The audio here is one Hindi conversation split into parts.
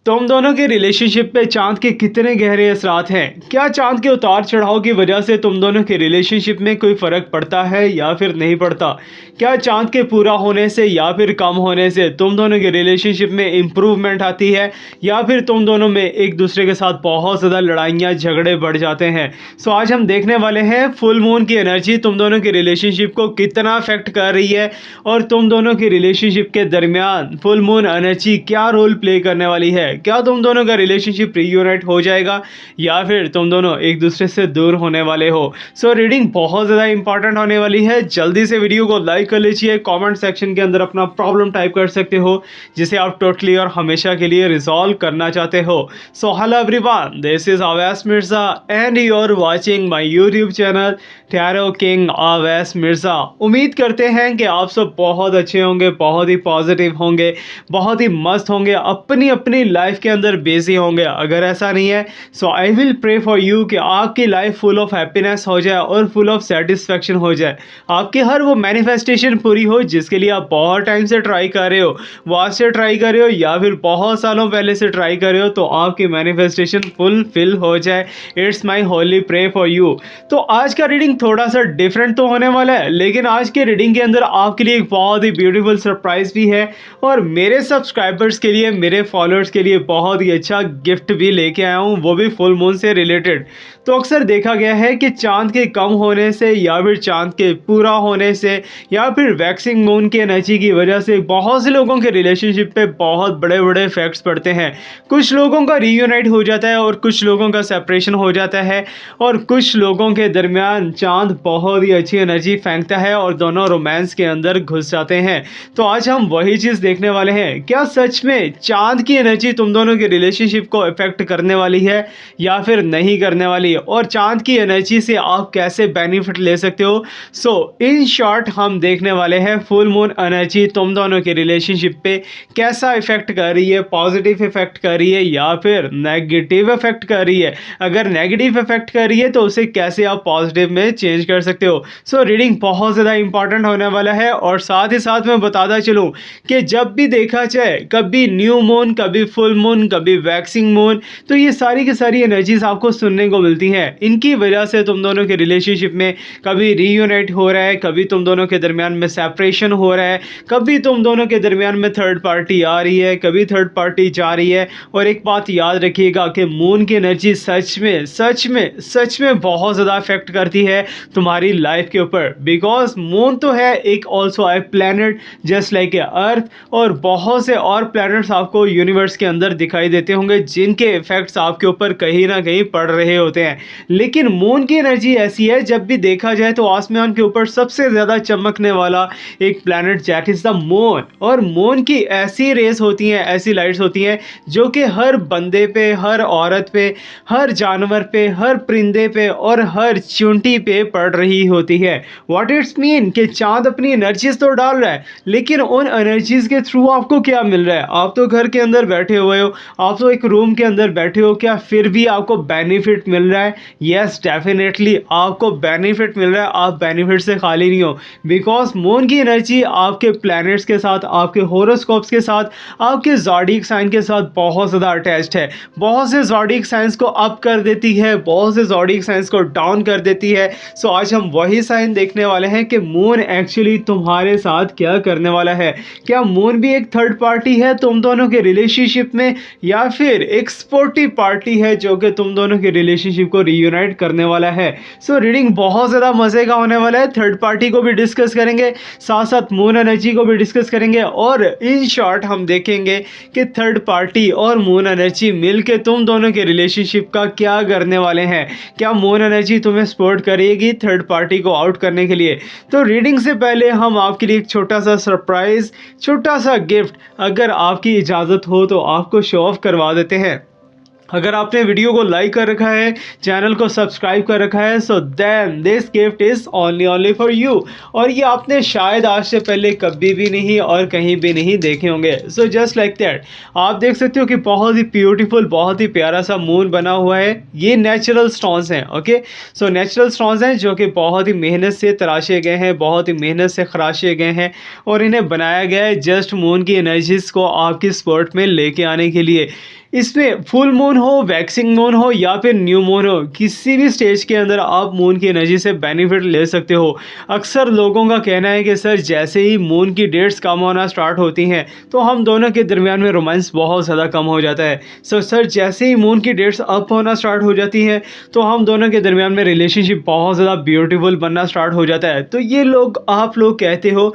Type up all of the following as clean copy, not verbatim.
तुम दोनों के रिलेशनशिप पे चाँद के कितने गहरे असरात हैं? क्या चाँद के उतार-चढ़ाव की वजह से तुम दोनों के रिलेशनशिप में कोई फ़र्क पड़ता है या फिर नहीं पड़ता? क्या चाँद के पूरा होने से या फिर कम होने से तुम दोनों के रिलेशनशिप में इम्प्रूवमेंट आती है या फिर तुम दोनों में एक-दूसरे के साथ बहुत ज़्यादा लड़ाइयाँ, झगड़े बढ़ जाते हैं? सो आज हम देखने वाले हैं फुल मून की एनर्जी तुम दोनों के रिलेशनशिप को कितना अफ़ेक्ट कर रही है और तुम दोनों के रिलेशनशिप के दरमियान फुल मून एनर्जी क्या रोल प्ले करने वाली है? क्या तुम दोनों का रिलेशनशिप रीयूनाइट हो जाएगा या फिर तुम दोनों एक दूसरे से दूर होने वाले हो? सो रीडिंग बहुत ज़्यादा इंपॉर्टेंट होने वाली है। जल्दी से वीडियो को लाइक कर लीजिए। कमेंट सेक्शन के अंदर अपना प्रॉब्लम टाइप कर सकते हो जिसे आप टोटली और हमेशा के लिए रिजॉल्व करना चाहते हो। So hello everyone, this is Awais Mirza and you are watching my YouTube channel tarot king Awais Mirza. उम्मीद करते हैं कि आप सब बहुत अच्छे होंगे, बहुत ही पॉजिटिव होंगे, बहुत ही मस्त होंगे, अपनी अपनी लाइफ के अंदर बिजी होंगे। अगर ऐसा नहीं है so I will pray for you कि आपकी लाइफ फुल ऑफ हैप्पीनेस हो जाए और फुल ऑफ सेटिस्फेक्शन हो जाए। आपकी हर वो मैनिफेस्टेशन पूरी हो जिसके लिए आप बहुत टाइम से ट्राई कर रहे हो, वो आज से ट्राई कर रहे हो या फिर बहुत सालों पहले से ट्राई कर रहे हो, तो आपकी मैनिफेस्टेशन फुलफिल हो जाए। It's my holy pray for you. तो आज का रीडिंग थोड़ा सा डिफरेंट तो होने वाला है, लेकिन आज के रीडिंग के अंदर आपके लिए एक बहुत ही ब्यूटीफुल सरप्राइज भी है और मेरे सब्सक्राइबर्स के लिए, मेरे फॉलोअर्स के लिए बहुत ही अच्छा गिफ्ट भी लेके आया हूँ, वो भी फुल मून से रिलेटेड। तो अक्सर देखा गया है कि चांद के कम होने से या फिर चांद के पूरा होने से या फिर वैक्सिंग मून की एनर्जी की वजह से बहुत से लोगों के रिलेशनशिप पे बहुत बड़े बड़े इफेक्ट्स पड़ते हैं। कुछ लोगों का रीयूनाइट हो जाता है और कुछ लोगों का सेपरेशन हो जाता है और कुछ लोगों के दरमियान चांद बहुत ही अच्छी एनर्जी फेंकता है और दोनों रोमांस के अंदर घुस जाते हैं। तो आज हम वही चीज़ देखने वाले हैं। क्या सच में चांद की एनर्जी तुम दोनों के रिलेशनशिप को इफेक्ट करने वाली है या फिर नहीं करने वाली है, और चांद की एनर्जी से आप कैसे बेनिफिट ले सकते हो? सो इन शॉर्ट हम देखने वाले हैं फुल मून एनर्जी तुम दोनों के रिलेशनशिप पे कैसा इफेक्ट कर रही है, पॉजिटिव इफेक्ट कर रही है या फिर नेगेटिव इफेक्ट कर रही है। अगर नेगेटिव इफेक्ट कर रही है तो उसे कैसे आप पॉजिटिव में चेंज कर सकते हो। सो रीडिंग बहुत ज़्यादा इंपॉर्टेंट होने वाला है और साथ ही साथ मैं बताता चलूँ कि जब भी देखा जाए, कभी न्यू मून, कभी फुल मून, कभी वैक्सिंग मून, तो ये सारी की सारी एनर्जीज आपको सुनने को मिलती हैं। इनकी वजह से तुम दोनों के रिलेशनशिप में कभी रीयूनाइट हो रहा है, कभी तुम दोनों के दरमियान में सेपरेशन हो रहा है, कभी तुम दोनों के दरमियान में थर्ड पार्टी आ रही है, कभी थर्ड पार्टी जा रही है। और एक बात याद रखिएगा कि मून की एनर्जी सच में सच में सच में बहुत ज़्यादा इफेक्ट करती है तुम्हारी लाइफ के ऊपर, बिकॉज मून तो है एक also a planet just like a earth, और बहुत से और प्लैनेट्स आपको यूनिवर्स के अंदर दिखाई देते होंगे जिनके इफेक्ट्स आपके ऊपर कहीं ना कहीं पड़ रहे होते हैं। लेकिन मून की एनर्जी ऐसी है, जब भी देखा जाए तो आसमान के ऊपर सबसे ज़्यादा चमकने वाला एक planet that is the moon. और मून की ऐसी रेस होती हैं, ऐसी लाइट्स होती हैं जो कि हर बंदे पे, हर औरत पे, हर जानवर पे, हर परिंदे पे और हर चींटी पे पड़ रही होती है। व्हाट इट्स मीन कि चांद अपनी एनर्जीज तो डाल रहा है, लेकिन उन एनर्जीज के थ्रू आपको क्या मिल रहा है? आप तो घर के अंदर बैठे हुए हो, आप तो एक रूम के अंदर बैठे हो, क्या फिर भी आपको बेनिफिट मिल रहा है? यस, डेफिनेटली आपको बेनिफिट मिल रहा है। आप बेनिफिट से खाली नहीं हो, बिकॉज मून की एनर्जी आपके प्लैनेट्स के साथ, आपके होरोस्कोप्स के साथ, आपके ज़ोडिएक साइन के साथ बहुत ज़्यादा अटैच्ड है। बहुत से ज़ोडिएक साइंस को अप कर देती है, बहुत से ज़ोडिएक साइंस को डाउन कर देती है। सो आज हम वही साइन देखने वाले हैं कि मून एक्चुअली तुम्हारे साथ क्या करने वाला है। क्या मून भी एक थर्ड पार्टी है तुम दोनों के रिलेशनशिप में, या फिर एक सपोर्टिव पार्टी है जो कि तुम दोनों के रिलेशनशिप को रीयूनाइट करने वाला है? सो रीडिंग बहुत ज़्यादा मज़े का होने वाला है। थर्ड पार्टी को भी डिस्कस करेंगे, साथ साथ मून एनर्जी को भी डिस्कस करेंगे और इन शॉर्ट हम देखेंगे कि थर्ड पार्टी और मून एनर्जी मिलके तुम दोनों के रिलेशनशिप का क्या करने वाले हैं। क्या मून एनर्जी तुम्हें सपोर्ट करेगी थर्ड पार्टी को आउट करने के लिए? तो रीडिंग से पहले हम आपके लिए एक छोटा सा सरप्राइज, छोटा सा गिफ्ट, अगर आपकी इजाज़त हो तो आपको शो ऑफ करवा देते हैं। अगर आपने वीडियो को लाइक कर रखा है, चैनल को सब्सक्राइब कर रखा है, so then this gift is only for you. और ये आपने शायद आज से पहले कभी भी नहीं और कहीं भी नहीं देखे होंगे। सो जस्ट लाइक दैट आप देख सकते हो कि बहुत ही ब्यूटीफुल, बहुत ही प्यारा सा मून बना हुआ है। ये नेचुरल स्टोन्स हैं, ओके। सो नेचुरल स्टोन्स हैं जो कि बहुत ही मेहनत से तराशे गए हैं, बहुत ही मेहनत से खराशे गए हैं और इन्हें बनाया गया है जस्ट मून की एनर्जीज को आपकी सपोर्ट में लेके आने के लिए। इसमें फुल मून हो, वैक्सिंग मून हो या फिर न्यू मून हो, किसी भी स्टेज के अंदर आप मून की एनर्जी से बेनिफिट ले सकते हो। अक्सर लोगों का कहना है कि सर जैसे ही मून की डेट्स कम होना स्टार्ट होती हैं तो हम दोनों के दरमियान में रोमांस बहुत ज़्यादा कम हो जाता है। सर जैसे ही मून की डेट्स अप होना स्टार्ट हो जाती हैं तो हम दोनों के दरमियान में रिलेशनशिप बहुत ज़्यादा ब्यूटीफुल बनना स्टार्ट हो जाता है। तो ये लोग आप लोग कहते हो।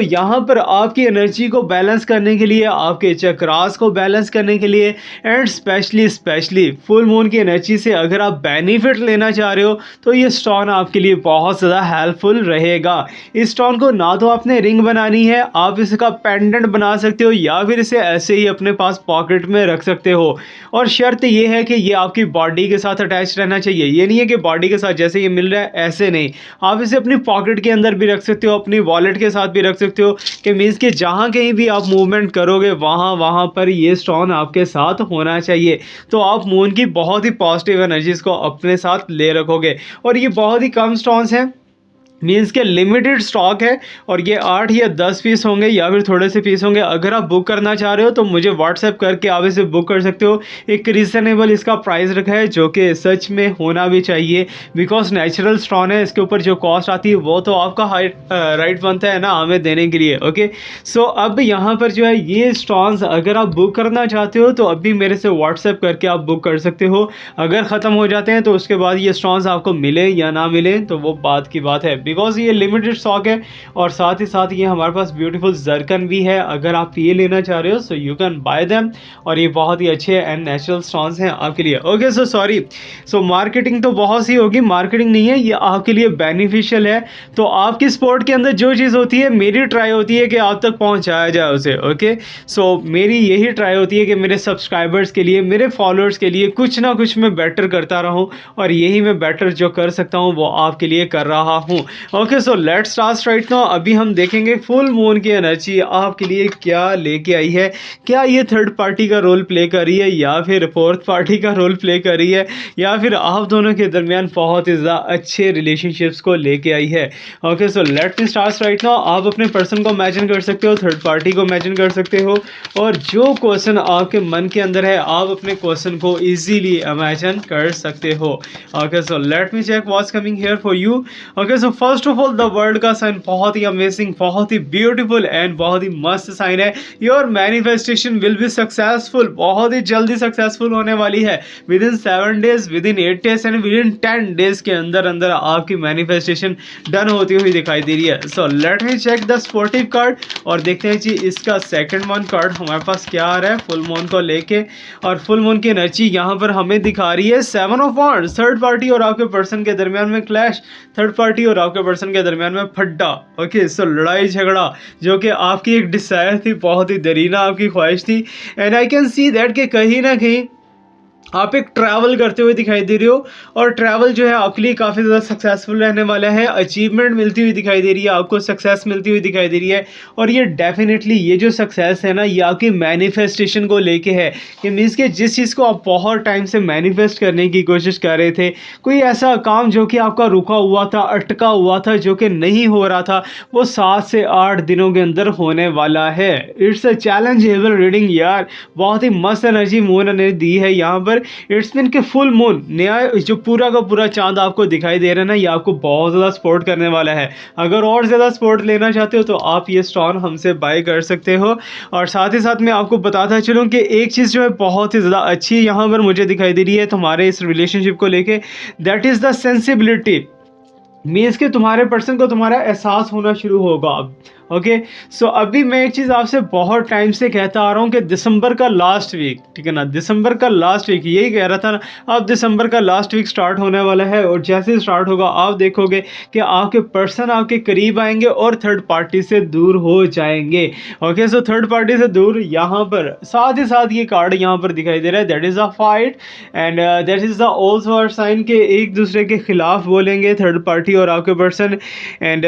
यहाँ पर आपकी एनर्जी को बैलेंस करने के लिए, आपके चक्रास को बैलेंस करने के लिए एंड स्पेशली फुल मून की एनर्जी से अगर आप बेनिफिट लेना चाह रहे हो तो ये स्टोन आपके लिए बहुत ज़्यादा हेल्पफुल रहेगा। इस स्टोन को ना तो आपने रिंग बनानी है, आप इसका पेंडेंट बना सकते हो या फिर इसे ऐसे ही अपने पास पॉकेट में रख सकते हो। और शर्त ये है कि ये आपकी बॉडी के साथ अटैच रहना चाहिए। ये नहीं है कि बॉडी के साथ जैसे ये मिल रहा है ऐसे नहीं, आप इसे अपनी पॉकेट के अंदर भी रख सकते हो, अपनी वॉलेट के साथ भी रख सकते हो, कि मीन्स कि जहाँ कहीं भी आप मूवमेंट करोगे वहाँ वहाँ पर ये स्टोन आपके साथ होना चाहिए। तो आप मून की बहुत ही पॉजिटिव एनर्जीज को अपने साथ ले रखोगे। और ये बहुत ही कम स्टोन्स हैं, मीन्स के लिमिटेड स्टॉक है और ये 8 या 10 पीस होंगे या फिर थोड़े से पीस होंगे। अगर आप बुक करना चाह रहे हो तो मुझे व्हाट्सएप करके आप इसे बुक कर सकते हो। एक रीज़नेबल इसका प्राइस रखा है जो कि सच में होना भी चाहिए, बिकॉज नेचुरल स्टोन है। इसके ऊपर जो कॉस्ट आती है वो तो आपका राइट बनता है ना हमें देने के लिए। ओके, अब यहाँ पर जो है ये स्टोन्स अगर आप बुक करना चाहते हो तो अभी मेरे से व्हाट्सएप करके आप बुक कर सकते हो। अगर ख़त्म हो जाते हैं तो उसके बाद ये स्टोन्स आपको मिले या ना मिले तो वो बात की बात है, बिकॉज ये लिमिटेड स्टॉक है। और साथ ही साथ ये हमारे पास ब्यूटीफुल जरकन भी है, अगर आप ये लेना चाह रहे हो so you can buy them. और ये बहुत ही अच्छे एंड नेचुरल स्टोन्स हैं आपके लिए। ओके, सॉरी, मार्केटिंग तो बहुत सी होगी, मार्केटिंग नहीं है, ये आपके लिए बेनिफिशियल है। तो आपकी स्पोर्ट के अंदर जो चीज़ होती है मेरी ट्राई होती है कि आप तक पहुंचाया जाए उसे। ओके, मेरी यही ट्राई होती है कि मेरे सब्सक्राइबर्स के लिए, मेरे फॉलोअर्स के लिए कुछ ना कुछ मैं बेटर करता रहूं, और यही मैं बेटर जो कर सकता हूं वो आपके लिए कर रहा हूं। Okay, let's start right now. अभी हम देखेंगे फुल मून की एनर्जी आपके लिए क्या लेके आई है। क्या ये थर्ड पार्टी का रोल प्ले कर रही है या फिर फोर्थ पार्टी का रोल प्ले कर रही है, या फिर आप दोनों के दरमियान बहुत ही ज़्यादा अच्छे रिलेशनशिप्स को लेके आई है। Okay, let's me start right now. आप अपने पर्सन को इमेजिन कर सकते हो, थर्ड पार्टी को इमेजिन कर सकते हो, और जो क्वेश्चन आपके मन के अंदर है आप अपने क्वेश्चन को इजीली इमेजिन कर सकते हो। Okay, let me check what's coming here for you. Okay, first of all the world का साइन बहुत ही अमेजिंग, बहुत ही ब्यूटीफुल एंड बहुत ही मस्त साइन है। Your manifestation will be successful, बहुत ही जल्दी सक्सेसफुल होने वाली है। With in 7 days, with in 8 days and with in 10 days के अंदर अंदर आपकी मैनिफेस्टेशन डन होती हुई दिखाई दे रही है। Let me check the sportive card और देखते हैं जी इसका सेकंड मून कार्ड हमारे पास क्या आ रहा है फुल मून को लेके। और फुल मून की एनर्जी यहाँ पर हमें दिखा रही है 7 ऑफ वांड्स, थर्ड पार्टी और आपके पर्सन के दरमियान में क्लैश, थर्ड पार्टी और आपके पर्सन के दरमियान में फड्डा। ओके, लड़ाई झगड़ा जो कि आपकी एक डिजायर थी, बहुत ही दरीना आपकी ख्वाहिश थी। And I can see that कि कहीं ना कहीं आप एक ट्रैवल करते हुए दिखाई दे रही हो, और ट्रैवल जो है आपके लिए काफ़ी ज़्यादा सक्सेसफुल रहने वाला है। अचीवमेंट मिलती हुई दिखाई दे रही है, आपको सक्सेस मिलती हुई दिखाई दे रही है। और ये डेफिनेटली ये जो सक्सेस है ना ये आपकी मैनिफेस्टेशन को लेके है, कि मीन्स कि जिस चीज़ को आप बहुत टाइम से मैनिफेस्ट करने की कोशिश कर रहे थे, कोई ऐसा काम जो कि आपका रुका हुआ था, अटका हुआ था, जो कि नहीं हो रहा था, वो 7 से 8 दिनों के अंदर होने वाला है। इट्स अ चैलेंजेबल रीडिंग यार, बहुत ही मस्त एनर्जी मून ने दी है यहाँ पर। इट्स मीन के फुल मून नया जो पूरा का पूरा चांद आपको दिखाई दे रहा है ना, ये आपको बहुत ज़्यादा सपोर्ट करने वाला है। अगर और ज़्यादा सपोर्ट लेना चाहते हो तो आप ये स्टोन हमसे बाय कर सकते हो। और साथ ही साथ मैं आपको बताता चलूँ कि एक चीज़ जो है बहुत ही ज़्यादा अच्छी यहाँ पर मुझे दिखाई दे रही है तुम्हारे इस रिलेशनशिप को लेके, that is the sensibility. Means कि तुम्हारे पर्सन को तुम्हारा एहसास होना शुरू होगा अब। ओके, अभी मैं एक चीज़ आपसे बहुत टाइम से कहता आ रहा हूँ कि दिसंबर का लास्ट वीक, ठीक है ना, दिसंबर का लास्ट वीक यही कह रहा था ना, अब दिसंबर का लास्ट वीक स्टार्ट होने वाला है। और जैसे स्टार्ट होगा आप देखोगे कि आपके पर्सन आपके करीब आएंगे और थर्ड पार्टी से दूर हो जाएंगे। ओके, थर्ड पार्टी से दूर यहाँ पर साथ ही साथ ये कार्ड यहाँ पर दिखाई दे रहा है, that is a fight and that is the also sign के एक दूसरे के खिलाफ बोलेंगे थर्ड पार्टी और आपके person. And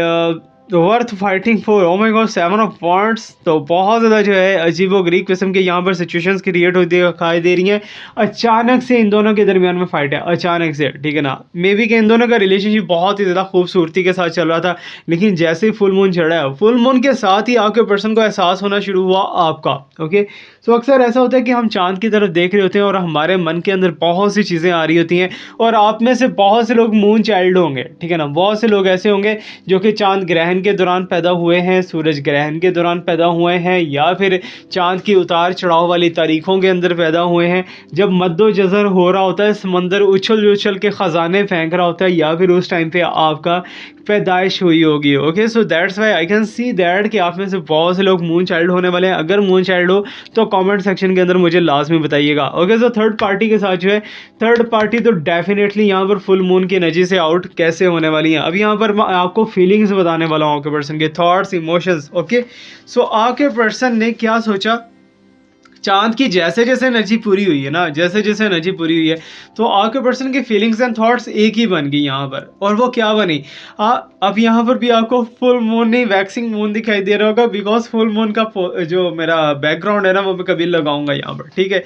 worth fighting for, oh my God, 7 of wands. तो बहुत ज़्यादा जो है अजीबो-गरीब किस्म के यहाँ पर सिचुएशंस क्रिएट होती दिखाई दे रही हैं। अचानक से इन दोनों के दरमियान में फाइट है, अचानक से, ठीक है ना? मे बी कि इन दोनों का रिलेशनशिप बहुत ही ज़्यादा खूबसूरती के साथ चल रहा था, लेकिन जैसे ही फुल मून चढ़ा है, फुल मून के साथ ही आपके पर्सन को एहसास होना शुरू हुआ आपका, ओके? सो अक्सर ऐसा होता है कि हम चाँद की तरफ देख रहे होते हैं और हमारे मन के अंदर बहुत सी चीज़ें आ रही होती हैं, और आप में से बहुत से लोग मून चाइल्ड होंगे, ठीक है ना? बहुत से लोग ऐसे होंगे जो कि चाँद ग्रहण के दौरान पैदा हुए हैं, सूरज ग्रहण के दौरान पैदा हुए हैं, या फिर चाँद की उतार-चढ़ाव वाली तारीखों के अंदर पैदा हुए हैं। जब मद्दो-जज़र हो रहा होता है, समंदर उछल-उछल के ख़ज़ाने फेंक रहा होता है, या फिर उस टाइम पे आपका पैदाइश हुई होगी। Okay, so that's why I can see that कि आप में से बहुत से लोग मून चाइल्ड होने वाले हैं। अगर मून चाइल्ड हो तो कमेंट सेक्शन के अंदर मुझे लाज़मी बताइएगा। ओके, सो थर्ड पार्टी के साथ जो है, थर्ड पार्टी तो डेफिनेटली यहाँ पर फुल मून की एनर्जी से आउट कैसे होने वाली है। अब यहाँ पर मैं आपको फीलिंग्स बताने वाला हूँ आपके पर्सन के, थॉट्स, इमोशंस। ओके, सो आपके पर्सन ने क्या सोचा, चाँद की जैसे-जैसे एनर्जी पूरी हुई है ना, जैसे-जैसे एनर्जी पूरी हुई है, तो आपके पर्सन की फीलिंग्स एंड थॉट्स एक ही बन गई यहाँ पर। और वो क्या बनी? अब यहाँ पर भी आपको फुल मून नहीं, वैक्सिंग मून दिखाई दे रहा होगा, बिकॉज़ फुल मून का जो मेरा बैकग्राउंड है ना, वो मैं कभी लगाऊँगा यहाँ पर, ठीक है?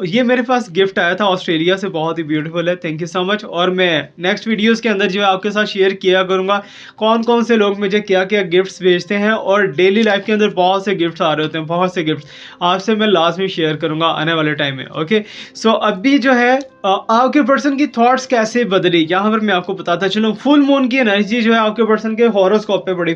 ये मेरे पास गिफ्ट आया था ऑस्ट्रेलिया से, बहुत ही ब्यूटीफुल है, थैंक यू सो मच। और मैं नेक्स्ट वीडियोज़ के अंदर जो है आपके साथ शेयर किया करूँगा, कौन-कौन से लोग मुझे क्या-क्या गिफ्ट्स भेजते हैं, और डेली लाइफ़ के अंदर बहुत से गिफ्ट्स आ रहे होते हैं, बहुत से गिफ्ट्स। आपसे मैं लास्ट में शेयर करूँगा आने वाले टाइम में। ओके, सो अभी जो है आपके पर्सन की थॉट्स कैसे बदली, यहाँ पर मैं आपको बताता चलूँ। फुल मून की एनर्जी जो है आपके पर्सन के हॉरोस्कोप पे पड़ी।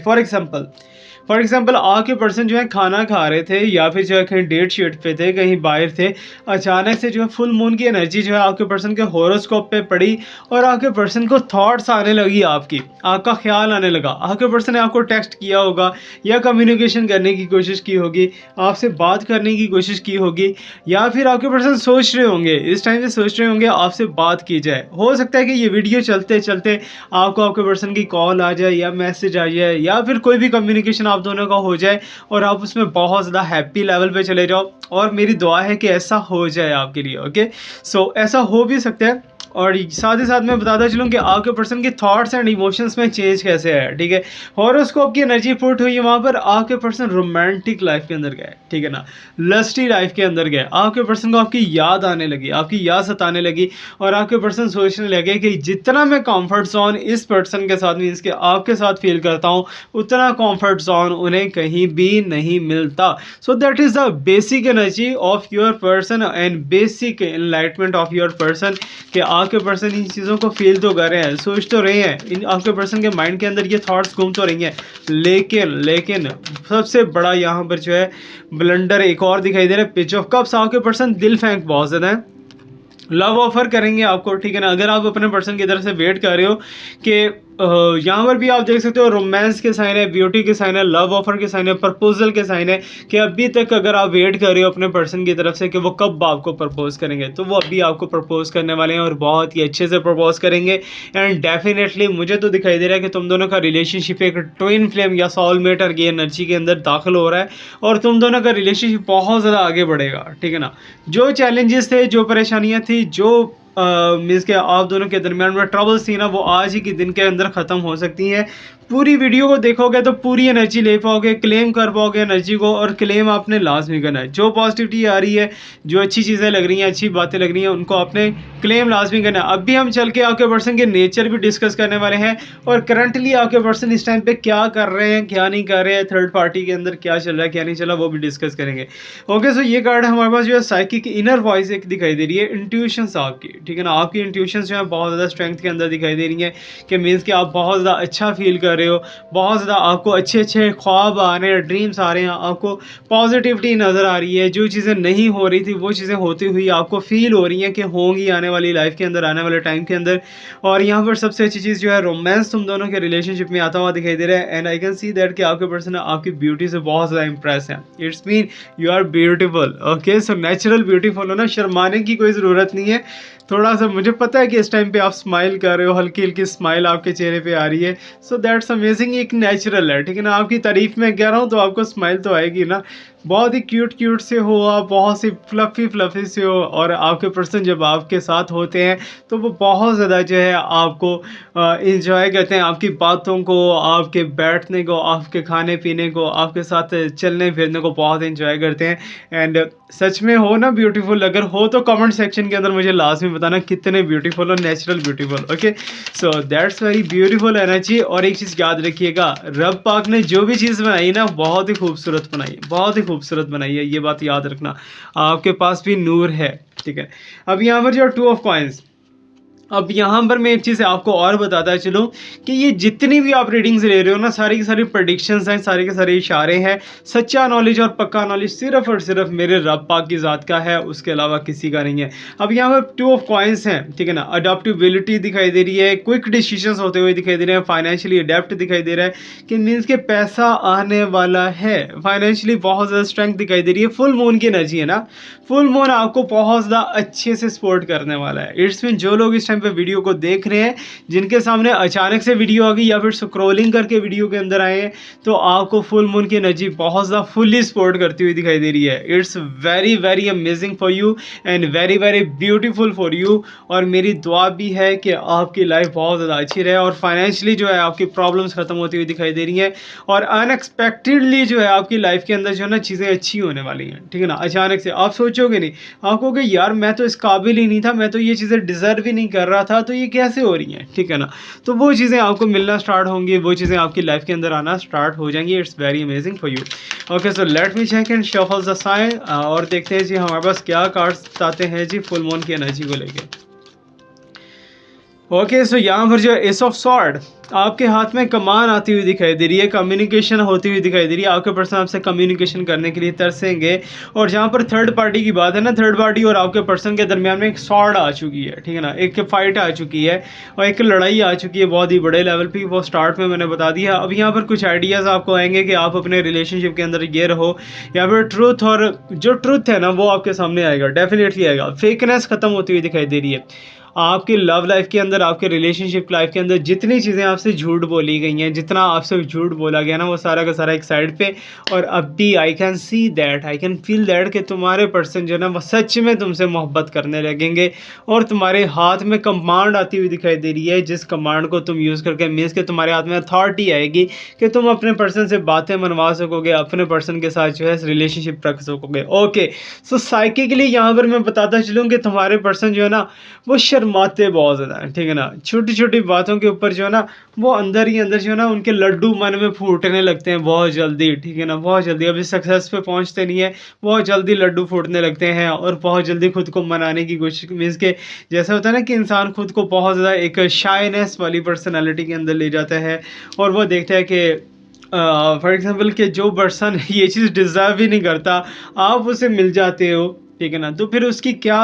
फॉर एग्जांपल आपके पर्सन जो है खाना खा रहे थे, या फिर जो है कहीं डेट शीट पे थे, कहीं बाहर थे, अचानक से जो है फुल मून की एनर्जी जो है आपके पर्सन के हॉरोस्कोप पे पड़ी, और आपके पर्सन को थॉट्स आने लगी, आपका ख्याल आने लगा। आपके पर्सन ने आपको टेक्स्ट किया होगा, या कम्युनिकेशन करने की कोशिश की होगी, आपसे बात करने की कोशिश की होगी, या फिर आपके पर्सन सोच रहे होंगे, इस टाइम से सोच रहे होंगे आपसे बात की जाए। हो सकता है कि ये वीडियो चलते चलते आपको आपके पर्सन की कॉल आ जाए, या मैसेज आ जाए, या फिर कोई भी कम्युनिकेशन आप दोनों का हो जाए, और आप उसमें बहुत ज़्यादा हैप्पी लेवल पे चले जाओ। और मेरी दुआ है कि ऐसा हो जाए आपके लिए। ओके, सो ऐसा हो भी सकता है। और साथ ही साथ मैं बताता चलूँ कि आपके पर्सन के थॉट्स एंड इमोशंस में चेंज कैसे है, ठीक है? हॉरोस्कोप की एनर्जी पुट हुई है वहाँ पर, आपके पर्सन रोमांटिक लाइफ के अंदर गए, ठीक है ना? लस्टी लाइफ के अंदर गए। आपके पर्सन को आपकी याद आने लगी, आपकी याद सताने लगी, और आपके पर्सन सोचने लगे कि जितना मैं कंफर्ट जोन इस पर्सन के साथ, मीन्स के आपके साथ फील करता हूँ, उतना कंफर्ट जोन उन्हें कहीं भी नहीं मिलता। So that is the basic energy of your person and basic enlightenment of your person, कि आपके पर्सन इन चीज़ों को फील तो कर रहे हैं, सोच तो रहे हैं, इन आपके पर्सन के माइंड के अंदर ये थॉट्स घूम तो रही हैं, लेकिन सबसे बड़ा यहाँ पर जो है ब्लंडर एक और दिखाई दे रहा है, पिच ऑफ कप्स। आपके पर्सन दिल फेंक बहुत ज़्यादा है, लव ऑफर करेंगे आपको, ठीक है ना? अगर आप अपने पर्सन की तरफ से वेट कर रहे हो कि यहाँ पर भी आप देख सकते हो, रोमांस के साइन है, ब्यूटी के साइन है, लव ऑफर के साइन है, प्रपोजल के साइन है, कि अभी तक अगर आप वेट कर रहे हो अपने पर्सन की तरफ से कि वो कब आपको प्रपोज करेंगे, तो वो अभी आपको प्रपोज करने वाले हैं, और बहुत ही अच्छे से प्रपोज करेंगे। एंड डेफिनेटली मुझे तो दिखाई दे रहा है कि तुम दोनों का रिलेशनशिप एक ट्विन फ्लेम या सोलमेट और ये एनर्जी के अंदर दाखिल हो रहा है, और तुम दोनों का रिलेशनशिप बहुत ज़्यादा आगे बढ़ेगा, ठीक है ना? जो चैलेंजेस थे, जो परेशानियाँ थी, जो मीन्स के आप दोनों के दरमियान में ट्रबल्स थी ना, वो आज ही के दिन के अंदर ख़त्म हो सकती हैं। पूरी वीडियो को देखोगे तो पूरी एनर्जी ले पाओगे, क्लेम कर पाओगे एनर्जी को, और क्लेम आपने लाजमी करना है। जो पॉजिटिविटी आ रही है, जो अच्छी चीज़ें लग रही हैं, अच्छी बातें लग रही हैं, उनको आपने क्लेम लाजमी करना है। अब भी हम चल के आपके पर्सन के नेचर भी डिस्कस करने वाले हैं, और करंटली आपके पर्सन इस टाइम पे क्या कर रहे हैं, क्या नहीं कर रहे हैं, थर्ड पार्टी के अंदर क्या चल रहा है, क्या नहीं चल रहा, वो भी डिस्कस करेंगे। ओके, सो ये कार्ड हमारे पास जो है साइकिक इनर वॉइस एक दिखाई दे रही है, इंट्यूशंस आपकी, ठीक है ना? आपकी इंट्यूशंस जो है बहुत ज़्यादा स्ट्रेंथ के अंदर दिखाई दे रही हैं, कि मीन्स कि आप बहुत ज़्यादा अच्छा फील कर रहे हो, बहुत ज़्यादा आपको अच्छे-अच्छे ख्वाब आ रहे हैं, ड्रीम्स आ रहे हैं, आपको पॉजिटिविटी नज़र आ रही है, जो चीज़ें नहीं हो रही थी वो चीज़ें होती हुई आपको फ़ील हो रही हैं कि होंगी आने वाली लाइफ के अंदर, आने वाले टाइम के अंदर। और यहाँ पर सबसे अच्छी चीज़ जो है, रोमांस तुम दोनों के रिलेशनशिप में आता हुआ दिखाई दे रहा है, and I can see that कि आपके पर्सन आपकी ब्यूटी से बहुत ज़्यादा इंप्रेस है। It's mean you are beautiful. Okay, so natural beautiful हो ना, शर्माने की कोई ज़रूरत नहीं है। थोड़ा सा मुझे पता है कि इस टाइम पे आप स्माइल कर रहे हो, हल्की हल्की स्माइल आपके चेहरे पे आ रही है, सो दैट्स अमेजिंग, एक नेचुरल है, ठीक है ना? आपकी तारीफ में कह रहा हूँ तो आपको स्माइल तो आएगी ना, बहुत ही क्यूट से हो आप, बहुत सी फ्लफ़ी से हो, और आपके पर्सन जब आपके साथ होते हैं तो वो बहुत ज़्यादा जो है आपको एन्जॉय करते हैं, आपकी बातों को, आपके बैठने को, आपके खाने-पीने को, आपके साथ चलने-फिरने को बहुत एन्जॉय करते हैं। एंड सच में हो ना ब्यूटीफुल? अगर हो तो कमेंट सेक्शन के अंदर मुझे लाज़मी बताना कितने ब्यूटीफुल और natural beautiful. Okay, so that's very beautiful energy. और एक चीज़ याद रखिएगा, रब पाक ने जो भी चीज़ बनाई ना बहुत ही खूबसूरत बनाई है, बहुत ही खूबसूरत बनाई है, ये बात याद रखना। आपके पास भी नूर है, ठीक है। अब यहाँ पर जो टू ऑफ कॉइन्स, अब यहाँ पर मैं एक चीज़ आपको और बताता चलूँ कि ये जितनी भी आप रीडिंग्स ले रहे हो ना, सारी की सारी प्रेडिक्शंस हैं, सारे के सारे इशारे हैं। सच्चा नॉलेज और पक्का नॉलेज सिर्फ और सिर्फ मेरे रब पाक की ज़ात का है, उसके अलावा किसी का नहीं है। अब यहाँ पर टू ऑफ कॉइन्स हैं, ठीक है ना। अडॉप्टिबिलिटी दिखाई दे रही है, क्विक डिसीजंस होते हुए दिखाई दे रहे हैं, फाइनेंशियली अडेप्ट दिखाई दे रहा है कि मीन्स के पैसा आने वाला है, फाइनेंशियली बहुत ज़्यादा स्ट्रेंथ दिखाई दे रही है। फुल मून की एनर्जी है ना, फुल मून आपको बहुत ज़्यादा अच्छे से सपोर्ट करने वाला है। इट्स मीन जो लोग इस टाइम पे वीडियो को देख रहे हैं, जिनके सामने अचानक से वीडियो आ गई या फिर स्क्रॉलिंग करके वीडियो के अंदर आए हैं, तो आपको फुल मून की एनर्जी बहुत ज़्यादा फुल्ली सपोर्ट करती हुई दिखाई दे रही है। It's very very amazing for you and very very beautiful for you. और मेरी दुआ भी है कि आपकी लाइफ बहुत ज़्यादा अच्छी रहे और फाइनेंशियली जो है आपकी प्रॉब्लम्स खत्म होती हुई दिखाई दे रही हैं, और अनएक्सपेक्टेडली जो है आपकी लाइफ के अंदर जो है ना चीज़ें अच्छी होने वाली हैं, ठीक है ना। अचानक से आप सोचोगे नहीं, आप कहोगे यार मैं तो इस काबिल ही नहीं था, मैं तो ये चीज़ें डिज़र्व ही नहीं कर रहा था, तो ये कैसे हो रही हैं, ठीक है ना। तो वो चीज़ें आपको मिलना स्टार्ट होंगी, वो चीज़ें आपकी लाइफ के अंदर आना स्टार्ट हो जाएंगी। It's very amazing for you. Okay, so let me check and shuffle the sign, और देखते हैं जी हमारे पास क्या कार्ड्स आते हैं जी फुल मून की एनर्जी को लेके। ओके, सो यहाँ पर जो एस ऑफ सॉर्ड, आपके हाथ में कमान आती हुई दिखाई दे रही है, कम्युनिकेशन होती हुई दिखाई दे रही है, आपके पर्सन आपसे कम्युनिकेशन करने के लिए तरसेंगे। और जहाँ पर थर्ड पार्टी की बात है ना, थर्ड पार्टी और आपके पर्सन के दरमियान में एक सॉर्ड आ चुकी है, ठीक है ना, एक फाइट आ चुकी है और एक लड़ाई आ चुकी है बहुत ही बड़े लेवल पे। वो स्टार्ट में मैंने बता दिया। अब यहाँ पर कुछ आइडियाज़ आपको आएंगे कि आप अपने रिलेशनशिप के अंदर ये रहो, या फिर ट्रूथ, और जो ट्रूथ है ना वो आपके सामने आएगा, डेफिनेटली आएगा। फेकनेस खत्म होती हुई दिखाई दे रही है आपकी लव लाइफ के अंदर, आपके रिलेशनशिप लाइफ के अंदर। जितनी चीज़ें आपसे झूठ बोली गई हैं, जितना आपसे झूठ बोला गया ना, वो सारा का सारा एक साइड पे। और अब भी I can see that, I can feel that कि तुम्हारे पर्सन जो है ना वो सच में तुमसे मोहब्बत करने लगेंगे, और तुम्हारे हाथ में कमांड आती हुई दिखाई दे रही है, जिस कमांड को तुम यूज़ करके मीन्स कि तुम्हारे हाथ में अथॉरिटी आएगी कि तुम अपने पर्सन से बातें मनवा सकोगे, अपने पर्सन के साथ जो है रिलेशनशिप रख सकोगे। ओके, सो साइकिकली यहाँ पर मैं बताता चलूँ कि तुम्हारे पर्सन जो है ना वो शर्माते बहुत ज़्यादा हैं, ठीक है ना। छोटी छोटी बातों के ऊपर जो है ना वो अंदर ही अंदर जो है ना उनके लड्डू मन में फूटने लगते हैं बहुत जल्दी, ठीक है ना, बहुत जल्दी। अभी सक्सेस पे पहुंचते नहीं है, बहुत जल्दी लड्डू फूटने लगते हैं और बहुत जल्दी खुद को मनाने की कोशिश, मीन्स के जैसा होता है ना कि इंसान खुद को बहुत ज़्यादा एक शाइनेस वाली पर्सनैलिटी के अंदर ले जाता है, और वो देखता है कि फॉर एग्जाम्पल कि जो पर्सन ये चीज़ डिज़र्व ही नहीं करता, आप उसे मिल जाते हो, ठीक है ना, तो फिर उसकी क्या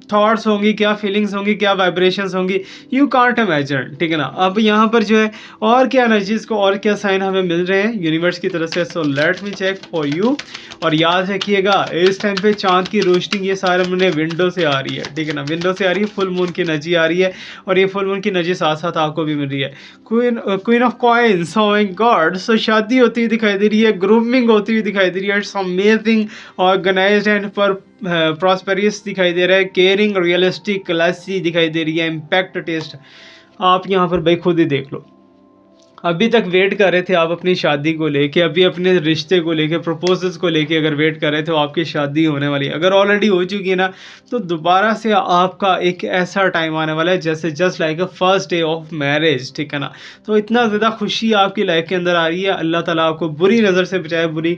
थॉट्स होंगी, क्या फीलिंग्स होंगी, क्या वाइब्रेशंस होंगी, यू कांट इमेजिन, ठीक है ना। अब यहाँ पर जो है और क्या एनर्जीज को और क्या साइन हमें मिल रहे हैं यूनिवर्स की तरफ से, so let me check for you. और याद रखिएगा इस टाइम पे चांद की रोशनी ये सारे मैंने विंडो से आ रही है, ठीक है ना, विंडो से आ रही है, फुल मून की एनर्जी आ रही है, और ये फुल मून की एनर्जी साथ साथ आपको भी मिल रही है। Queen of coins, oh my god, so शादी होती हुई दिखाई दे रही है, ग्रूमिंग होती हुई दिखाई दे रही है, इट्स अमेजिंग, ऑर्गेनाइज्ड एंड पर प्रॉस्पेरियस दिखाई दे रहा है, केयरिंग, रियलिस्टिक, क्लासी दिखाई दे रही है, इम्पैक्ट टेस्ट। आप यहाँ पर भाई खुद ही देख लो, अभी तक वेट कर रहे थे आप अपनी शादी को लेके, अभी अपने रिश्ते को लेके, प्रपोजल्स को लेके अगर वेट कर रहे थे, तो आपकी शादी होने वाली है। अगर ऑलरेडी हो चुकी है ना, तो दोबारा से आपका एक ऐसा टाइम आने वाला है जैसे just like a first day of marriage, ठीक है ना। तो इतना ज़्यादा खुशी आपकी लाइफ के अंदर आ रही है। अल्लाह ताला आपको बुरी नज़र से बचाए,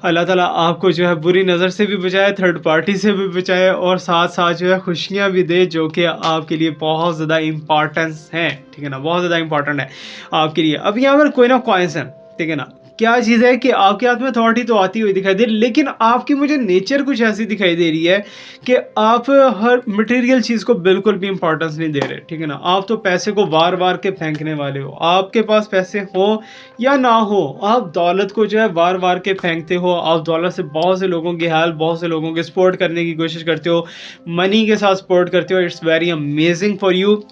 अल्लाह ताला आपको जो है बुरी नज़र से भी बचाए, थर्ड पार्टी से भी बचाए, और साथ साथ जो है खुशियाँ भी दे, जो कि आपके लिए बहुत ज़्यादा इम्पॉर्टेंस हैं, ठीक है ना, बहुत ज़्यादा इंपॉर्टेंट है आपके लिए। अब यहाँ पर कोई ना कॉइन्स हैं, ठीक है ना। क्या चीज़ है कि आपके हाथ में अथॉरिटी तो आती हुई दिखाई दे रही, लेकिन आपकी मुझे नेचर कुछ ऐसी दिखाई दे रही है कि आप हर मटेरियल चीज़ को बिल्कुल भी इंपॉर्टेंस नहीं दे रहे, ठीक है ना। आप तो पैसे को वार वार के फेंकने वाले हो, आपके पास पैसे हो या ना हो, आप दौलत को जो है वार वार के फेंकते हो। आप दौलत से बहुत से लोगों की हेल्प, बहुत से लोगों के सपोर्ट करने की कोशिश करते हो, मनी के साथ सपोर्ट करते हो। It's very amazing for you.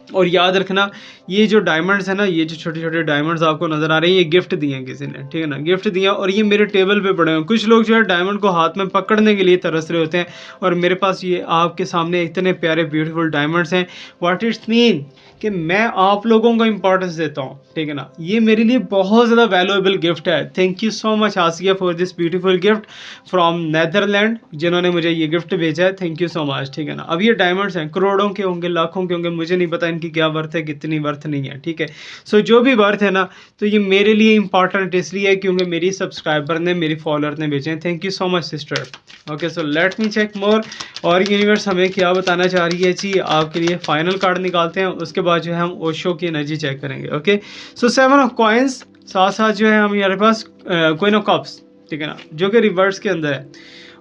और याद रखना, ये जो डायमंड्स है ना, ये जो छोटे छोटे डायमंड्स आपको नज़र आ रहे हैं, ये गिफ्ट दिए हैं किसी ने, ठीक है ना, गिफ्ट दिया, और ये मेरे टेबल पे पड़े हैं। कुछ लोग जो है डायमंड को हाथ में पकड़ने के लिए तरस रहे होते हैं, और मेरे पास ये आपके सामने इतने प्यारे ब्यूटीफुल डायमंड्स हैं। व्हाट इट्स मीन कि मैं आप लोगों को इंपॉर्टेंस देता हूँ, ठीक है ना, ये मेरे लिए बहुत ज़्यादा वैल्यूएबल गिफ्ट है। Thank you so much Aasiya for this beautiful gift from Netherland, जिन्होंने मुझे ये गिफ्ट भेजा है। थैंक यू सो मच, ठीक है ना। अब ये डायमंड्स हैं, करोड़ों के होंगे, लाखों के होंगे, मुझे नहीं पता इनकी क्या वर्थ है, कितनी वर्थ नहीं है, ठीक है। सो जो भी वर्थ है ना, तो ये मेरे लिए इंपॉर्टेंट इसलिए है क्योंकि मेरी सब्सक्राइबर ने, मेरी फॉलोअर ने भेजे हैं। Thank you so much sister. Okay, so let me check more. और यूनिवर्स हमें क्या बताना चाह रही है जी, आपके लिए फाइनल कार्ड निकालते हैं, उसके बाद जो है हम ओशो की एनर्जी चेक करेंगे। ओके, सो 7 ऑफ कॉइंस, साथ साथ जो है हमारे पास क्वीन ऑफ कप्स, ठीक है ना, जो कि रिवर्स के अंदर है।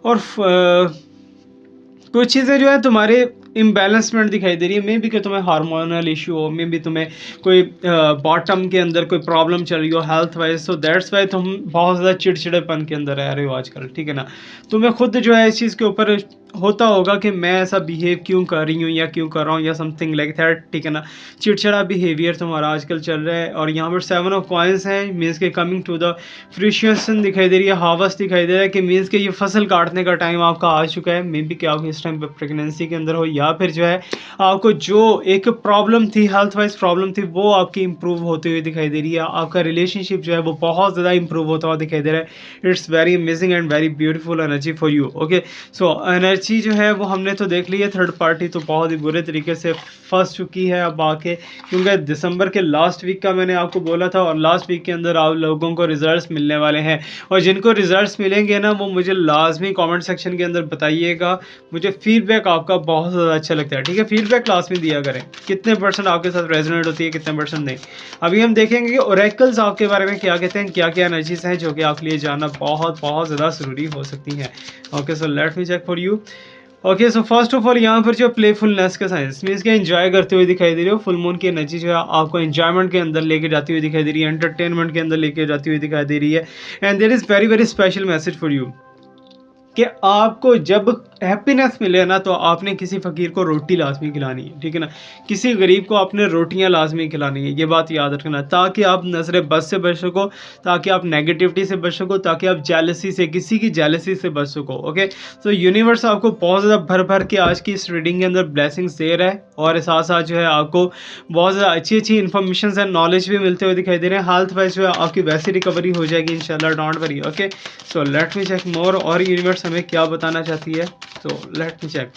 और कुछ चीज़ें जो है तुम्हारे इम्बैलेंसमेंट दिखाई दे रही है, मे बी कि तुम्हें हार्मोनल इशू हो, मे बी तुम्हें कोई बॉटम के अंदर कोई प्रॉब्लम चल रही हो health wise, so that's why तुम बहुत ज़्यादा चिड़चिड़ेपन के अंदर रह रहे हो आजकल, ठीक है ना। तुम्हें खुद जो है इस चीज़ के ऊपर होता होगा कि मैं ऐसा बिहेव क्यों कर रही हूँ या क्यों कर रहा हूँ या समथिंग लाइक दैट, ठीक है ना। चिड़चिड़ा बिहेवियर तुम्हारा आजकल चल रहा है। और यहाँ पर 7 ऑफ कॉइंस है, मीन्स के कमिंग टू द फ्रूशिएशन दिखाई दे रही है, हार्वेस्ट दिखाई दे रहा है, कि मीन्स के ये फसल काटने का टाइम आपका आ चुका है। मे बी कि आप इस टाइम पर प्रेगनेंसी के अंदर हो, या फिर जो है आपको जो एक प्रॉब्लम थी, हेल्थ वाइज प्रॉब्लम थी, वो आपकी इंप्रूव होती हुई दिखाई दे रही है। आपका रिलेशनशिप जो है वो बहुत ज़्यादा इंप्रूव होता हुआ दिखाई दे रहा है। It's very amazing and very beautiful energy for you. Okay, so energy जो है वो हमने तो देख ली है, थर्ड पार्टी तो बहुत ही बुरे तरीके से फंस चुकी है अब आके, क्योंकि दिसंबर के लास्ट वीक का मैंने आपको बोला था, और लास्ट वीक के अंदर आप लोगों को रिजल्ट्स मिलने वाले हैं। और जिनको रिजल्ट्स मिलेंगे ना, वो मुझे लाजमी कमेंट सेक्शन के अंदर बताइएगा। मुझे फीडबैक आपका बहुत ज़्यादा अच्छा लगता है, ठीक है। फीडबैक लाजमी दिया करें, कितने परसेंट आपके साथ रेजोनेट होती है, कितने परसेंट नहीं। अभी हम देखेंगे कि ओरेकल्स आपके बारे में क्या कहते हैं, क्या क्या एनर्जीज हैं जो कि आपके लिए जानना बहुत बहुत ज़्यादा ज़रूरी हो सकती हैं। Okay, so let me check for you. Okay, so first of all यहाँ पर जो प्लेफुलनेस का साइंस मीन्स के एंजॉय करते हुए दिखाई दे रही हो। फुल मून की एनर्जी जो है आपको एंजॉयमेंट के अंदर लेके जाती हुई दिखाई दे रही है, एंटरटेनमेंट के अंदर लेके जाती हुई दिखाई दे रही है। And there is very very special message for you कि आपको जब हैप्पीनेस मिले ना, तो आपने किसी फ़कीर को रोटी लाजमी खिलानी है, ठीक है ना। किसी गरीब को आपने रोटियां लाजमी खिलानी है, ये बात याद रखना, ताकि आप नज़र बद से बच सको, ताकि आप नेगेटिविटी से बच सको, ताकि आप जेलसी से, किसी की जेलसी से बच सको। ओके, तो यूनिवर्स आपको बहुत ज़्यादा भर भर के आज की इस रीडिंग के अंदर ब्लेसिंग्स दे रहा है, और साथ साथ जो है आपको बहुत ज़्यादा अच्छी अच्छी इन्फॉर्मेशन एंड नॉलेज भी मिलते हुए दिखाई दे रहे हैं। हेल्थ वाइज जो है आपकी वैसी रिकवरी हो जाएगी इंशाल्लाह, don't worry. Okay, so let me check more, और यूनिवर्स हमें क्या बताना चाहती है, तो लेट मी चेक।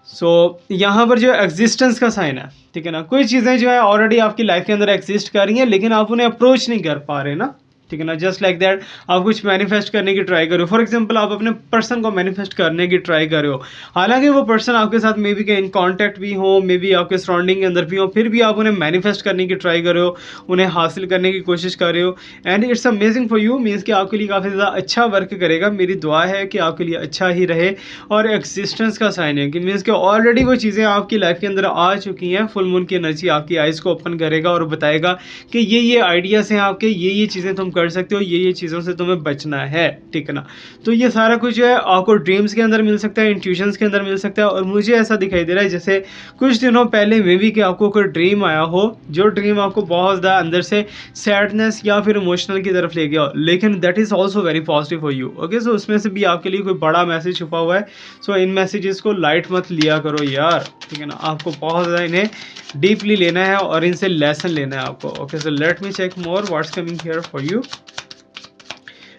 सो यहाँ पर जो एग्जिस्टेंस का साइन है, ठीक है ना, कोई चीज़ें जो है ऑलरेडी आपकी लाइफ के अंदर एग्जिस्ट कर रही हैं, लेकिन आप उन्हें अप्रोच नहीं कर पा रहे ना, ठीक है ना। जस्ट लाइक दैट, आप कुछ मैनिफेस्ट करने की ट्राई करो। फॉर एग्जांपल, आप अपने पर्सन को मैनिफेस्ट करने की ट्राई कर रहे हो, हालांकि वो पर्सन आपके साथ मे बी के इन कॉन्टैक्ट भी हो, मे बी आपके सराउंडिंग के अंदर भी हो, फिर भी आप उन्हें मैनिफेस्ट करने की ट्राई कर रहे हो, उन्हें हासिल करने की कोशिश कर रहे हो। And it's amazing for you, means कि आपके लिए काफ़ी ज़्यादा अच्छा वर्क करेगा। मेरी दुआ है कि आपके लिए अच्छा ही रहे। और एक्सिस्टेंस का साइन है कि मीन्स कि ऑलरेडी वो चीज़ें आपकी लाइफ के अंदर आ चुकी हैं। फुल मून की एनर्जी आपकी आइज़ को ओपन करेगा और बताएगा कि ये आइडियाज़ हैं आपके, ये चीज़ें तुम कर सकते हो, ये चीज़ों से तुम्हें बचना है, ठीक है ना। तो ये सारा कुछ जो है आपको ड्रीम्स के अंदर मिल सकता है, इंट्यूशंस के अंदर मिल सकता है। और मुझे ऐसा दिखाई दे रहा है जैसे कुछ दिनों पहले मे बी कि आपको कोई ड्रीम आया हो, जो ड्रीम आपको बहुत ज़्यादा अंदर से सैडनेस या फिर इमोशनल की तरफ ले गया हो, लेकिन that is also very positive for you. Okay, so उसमें से भी आपके लिए कोई बड़ा मैसेज छुपा हुआ है। सो इन मैसेजेस को लाइट मत लिया करो यार, ठीक है ना। आपको बहुत ज़्यादा इन्हें डीपली लेना है और इनसे लेसन लेना है आपको। Okay, so let me check more what's coming here for you.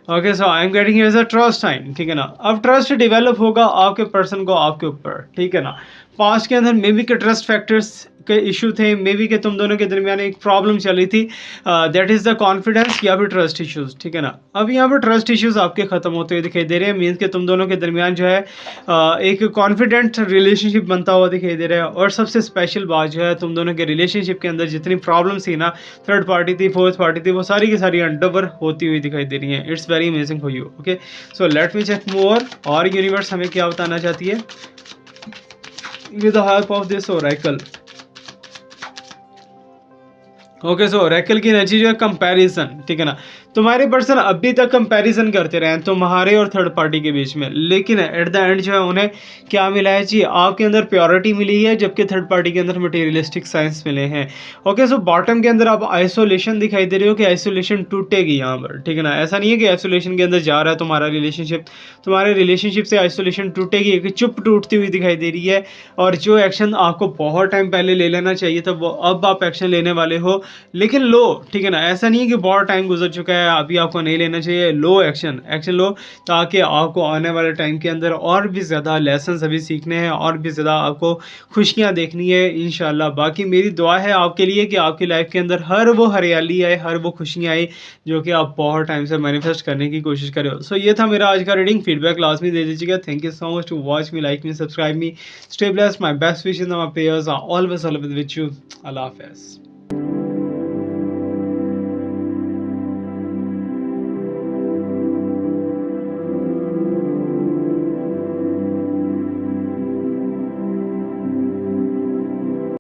Okay, so I am getting as a trust sign, ठीक है ना। अब ट्रस्ट डेवलप होगा आपके पर्सन को आपके ऊपर, ठीक है ना। पास्ट के अंदर मे बी के ट्रस्ट फैक्टर्स के इशू थे, मे बी के तुम दोनों के दरमियान एक प्रॉब्लम चली थी, दैट इज़ द कॉन्फिडेंस या फिर ट्रस्ट इश्यूज, ठीक है ना। अब यहाँ पर ट्रस्ट इश्यूज आपके ख़त्म होते हुए दिखाई दे रहे हैं, मीन्स के तुम दोनों के दरमियान जो है एक कॉन्फिडेंट रिलेशनशिप बनता हुआ दिखाई दे रहा है। और सबसे स्पेशल बात जो है, तुम दोनों के रिलेशनशिप के अंदर जितनी प्रॉब्लम्स थी ना, थर्ड पार्टी थी, फोर्थ पार्टी थी, वो सारी की सारी अंडरवर होती हुई दिखाई दे रही हैं। It's very amazing for you. Okay, so let me check more, और यूनिवर्स हमें क्या बताना चाहती है with the help of this oracle. Okay, so oracle की एनर्जी जो है कंपैरिजन, ठीक है ना। तुम्हारे पर्सन अभी तक कंपैरिजन करते रहे हैं तुम्हारे और थर्ड पार्टी के बीच में, लेकिन एट द एंड जो है उन्हें क्या मिला है जी, आपके अंदर प्योरिटी मिली है जबकि थर्ड पार्टी के अंदर मटेरियलिस्टिक साइंस मिले हैं। ओके, सो बॉटम के अंदर आप आइसोलेशन दिखाई दे रही हो कि आइसोलेशन टूटेगी यहाँ पर, ठीक है ना। ऐसा नहीं है कि आइसोलेशन के अंदर जा रहा है तुम्हारा रिलेशनशिप, तुम्हारे रिलेशनशिप से आइसोलेशन टूटेगी, एक चुप टूटती हुई दिखाई दे रही है। और जो एक्शन आपको बहुत टाइम पहले ले लेना चाहिए था वो अब आप एक्शन लेने वाले हो, लेकिन लो, ठीक है ना। ऐसा नहीं है कि बहुत टाइम गुजर चुका है अभी आपको नहीं लेना चाहिए, लो एक्शन, एक्शन लो, ताकि आपको आने वाले टाइम के अंदर और भी ज़्यादा लेसन अभी सीखने हैं, और भी ज़्यादा आपको खुशियाँ देखनी है इंशाल्लाह। बाकी मेरी दुआ है आपके लिए कि आपकी लाइफ के अंदर हर वो हरियाली आए, हर वो खुशियाँ आए जो कि आप बहुत टाइम से मैनिफेस्ट करने की कोशिश कर रहे हो। सो ये था मेरा आज का रीडिंग, फीडबैक लाजमी दे दीजिएगा। Thank you so much to watch me, like me, subscribe me, stay blessed, my best wishes, my prayers are always with you. अल्लाह हाफिज़।